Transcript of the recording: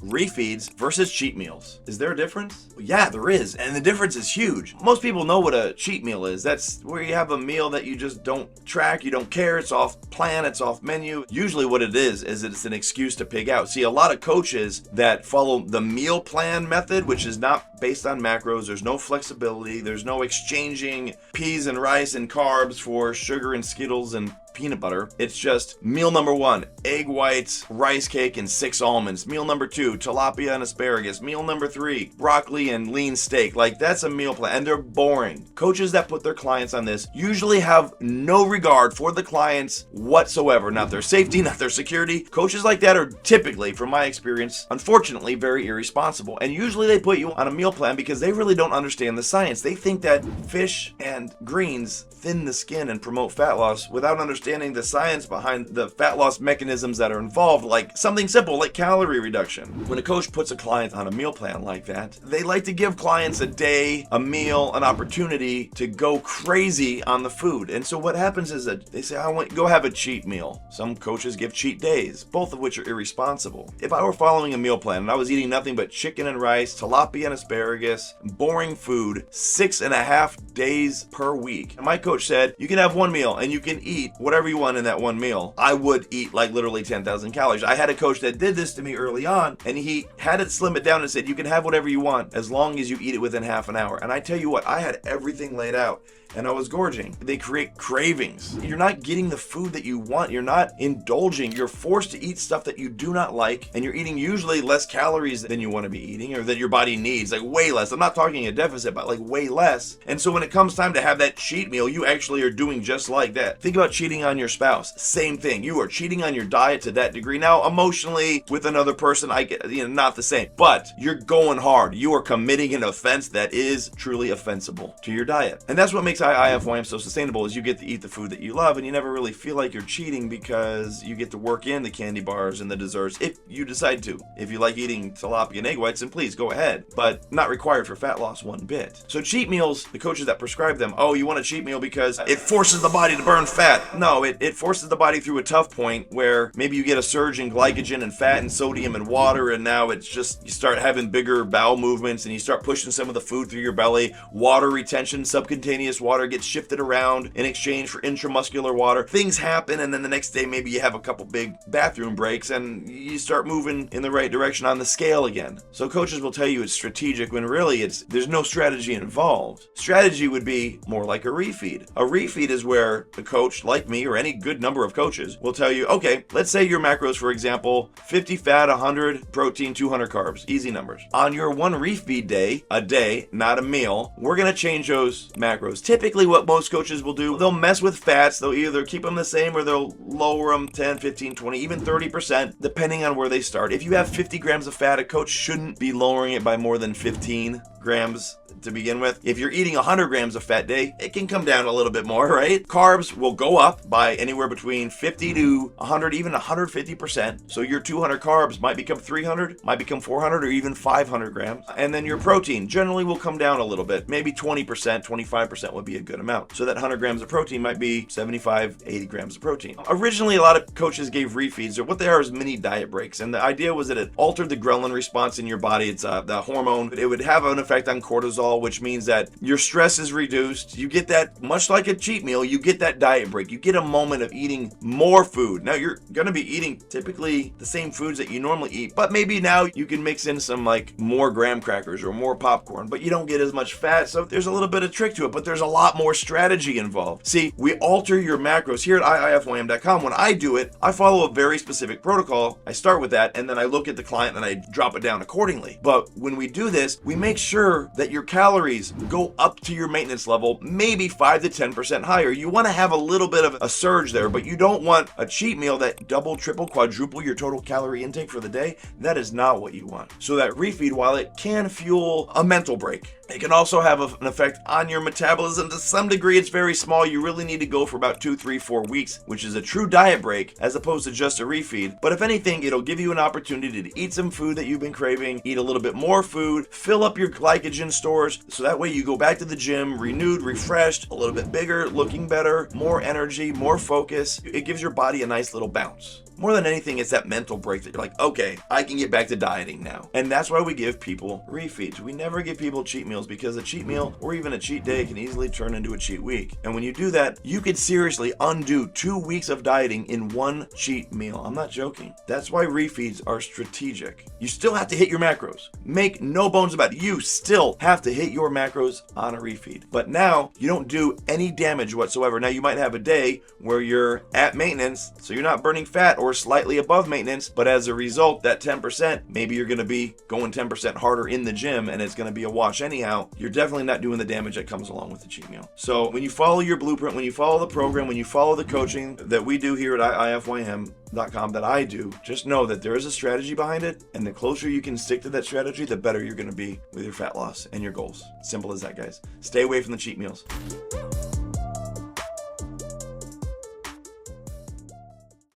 refeeds versus cheat meals. Is there a difference? Yeah, there is, and the difference is huge. Most people know what a cheat meal is. That's where you have a meal that you just don't track, you don't care, it's off plan, it's off menu. Usually what it is it's an excuse to pig out. See, a lot of coaches that follow the meal plan method, which is not based on macros, there's no flexibility, there's no exchanging peas and rice and carbs for sugar and Skittles and peanut butter. It's just meal number 1, egg whites, rice cake, and 6 almonds. Meal number 2, tilapia and asparagus. Meal number 3, broccoli and lean steak. Like, that's a meal plan, and they're boring. Coaches that put their clients on this usually have no regard for the clients whatsoever, not their safety, not their security. Coaches like that are typically, from my experience, unfortunately, very irresponsible. And usually they put you on a meal plan because they really don't understand the science. They think that fish and greens thin the skin and promote fat loss without understanding the science behind the fat loss mechanisms that are involved, like something simple like calorie reduction. When a coach puts a client on a meal plan like that, they like to give clients a day, a meal, an opportunity to go crazy on the food. And so what happens is that they say, I want go have a cheat meal. Some coaches give cheat days, both of which are irresponsible. If I were following a meal plan and I was eating nothing but chicken and rice, tilapia and asparagus, boring food, 6.5 days per week, and my coach said, you can have one meal and you can eat whatever you want in that one meal, I would eat like literally 10,000 calories. I had a coach that did this to me early on, and he had it slim it down and said, you can have whatever you want as long as you eat it within half an hour. And I tell you what, I had everything laid out and I was gorging. They create cravings. You're not getting the food that you want. You're not indulging. You're forced to eat stuff that you do not like, and you're eating usually less calories than you want to be eating or that your body needs, like way less. I'm not talking a deficit, but like way less. And so when it comes time to have that cheat meal, you actually are doing just like that. Think about cheating on your spouse. Same thing. You are cheating on your diet to that degree. Now, emotionally with another person, I get, not the same, but you're going hard. You are committing an offense that is truly offensible to your diet. And that's what makes IIFYM so sustainable, is you get to eat the food that you love and you never really feel like you're cheating because you get to work in the candy bars and the desserts if you decide to. If you like eating tilapia and egg whites, then please go ahead, but not required for fat loss one bit. So cheat meals, the coaches that prescribe them, oh, you want a cheat meal because it forces the body to burn fat. No, it forces the body through a tough point where maybe you get a surge in glycogen and fat and sodium and water, and now it's just, you start having bigger bowel movements and you start pushing some of the food through your belly. Water retention, subcutaneous water gets shifted around in exchange for intramuscular water. Things happen, and then the next day maybe you have a couple big bathroom breaks and you start moving in the right direction on the scale again. So coaches will tell you it's strategic when really there's no strategy involved. Strategy would be more like a refeed. A refeed is where the coach, like me or any good number of coaches, will tell you, okay, let's say your macros, for example, 50 fat, 100 protein, 200 carbs. Easy numbers. On your one refeed day, a day, not a meal, we're going to change those macros. Typically what most coaches will do, they'll mess with fats. They'll either keep them the same or they'll lower them 10, 15, 20, even 30%, depending on where they start. If you have 50 grams of fat, a coach shouldn't be lowering it by more than 15 grams to begin with. If you're eating 100 grams of fat day, it can come down a little bit more, right? Carbs will go up by anywhere between 50 to 100, even 150%. So your 200 carbs might become 300, might become 400, or even 500 grams. And then your protein generally will come down a little bit. Maybe 20%, 25% would be a good amount. So that 100 grams of protein might be 75, 80 grams of protein. Originally, a lot of coaches gave refeeds, or what they are is mini diet breaks. And the idea was that it altered the ghrelin response in your body. It's the hormone. It would have an effect on cortisol, which means that your stress is reduced. You get that, much like a cheat meal, you get that diet break. You get a moment of eating more food. Now you're going to be eating typically the same foods that you normally eat, but maybe now you can mix in some like more graham crackers or more popcorn, but you don't get as much fat. So there's a little bit of trick to it, but there's a lot more strategy involved. See, we alter your macros here at IIFYM.com. When I do it, I follow a very specific protocol. I start with that, and then I look at the client and I drop it down accordingly. But when we do this, we make sure that your calories go up to your maintenance level, maybe 5 to 10% higher. You want to have a little bit of a surge there, but you don't want a cheat meal that double, triple, quadruple your total calorie intake for the day. That is not what you want. So that refeed, while it can fuel a mental break, It can also have an effect on your metabolism. To some degree, it's very small. You really need to go for about 2, 3, 4 weeks, which is a true diet break as opposed to just a refeed. But if anything, it'll give you an opportunity to eat some food that you've been craving, eat a little bit more food, fill up your glycogen stores, so that way you go back to the gym renewed, refreshed, a little bit bigger, looking better, more energy, more focus. It gives your body a nice little bounce. More than anything, it's that mental break that you're like, okay, I can get back to dieting now. And that's why we give people refeeds. We never give people cheat meals, because a cheat meal or even a cheat day can easily turn into a cheat week. And when you do that, you could seriously undo 2 weeks of dieting in one cheat meal. I'm not joking. That's why refeeds are strategic. You still have to hit your macros. Make no bones about it. You still have to hit your macros on a refeed. But now you don't do any damage whatsoever. Now you might have a day where you're at maintenance, so you're not burning fat or slightly above maintenance, but as a result, that 10%, maybe you're going to be going 10% harder in the gym and it's going to be a wash anyhow. You're definitely not doing the damage that comes along with the cheat meal. So when you follow your blueprint, when you follow the program, when you follow the coaching that we do here at IIFYM.com, that I do, just know that there is a strategy behind it, and the closer you can stick to that strategy, the better you're going to be with your fat loss and your goals. Simple as that, guys. Stay away from the cheat meals.